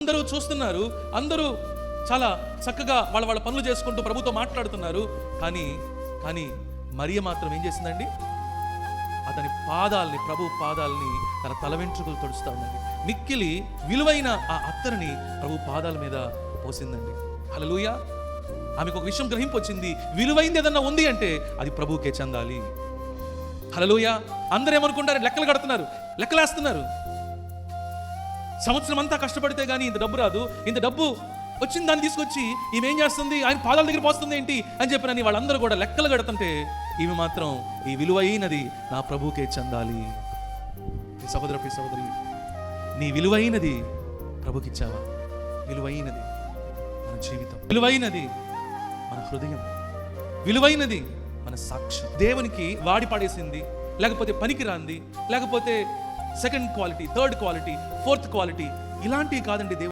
అందరూ చూస్తున్నారు, అందరూ చాలా చక్కగా వాళ్ళ పనులు చేసుకుంటూ ప్రభుతో మాట్లాడుతున్నారు. కానీ మరియ మాత్రం ఏం చేసిందండి? అతని పాదాలని, ప్రభు పాదాలని తన తల వెంట్రుకలు తొడుస్తూ ఉందండి. మిక్కిలి విలువైన ఆ అత్తరుని ప్రభు పాదాల మీద పోసిందండి. హల్లెలూయా. ఆమెకు ఒక విషయం గ్రహింపు వచ్చింది, విలువైంది ఏదన్నా ఉంది అంటే అది ప్రభువుకే చెందాలి. హల్లెలూయా. అందరూ ఏమనుకుంటారు? లెక్కలు కడుతున్నారు, లెక్కలేస్తున్నారు. సంవత్సరం అంతా కష్టపడితే కానీ ఇంత డబ్బు రాదు, ఇంత డబ్బు వచ్చింది దాన్ని తీసుకొచ్చి ఈమె ఏం చేస్తుంది? ఆయన పాదాల దగ్గర పోస్తుంది ఏంటి అని చెప్పినని వాళ్ళందరూ కూడా లెక్కలు కడుతుంటే ఈమె మాత్రం ఈ విలువైనది నా ప్రభువుకే చెందాలి. సహోదర సహోదరి, నీ విలువైనది ప్రభుకిచ్చావా? విలువైనది మన జీవితం, విలువైనది మన హృదయం, విలువైనది మన సాక్ష్యం. దేవునికి వాడి పడేసింది, లేకపోతే పనికిరాంది, లేకపోతే second quality, third quality, fourth quality, ఇలాంటివి కాదండి దేవుడు.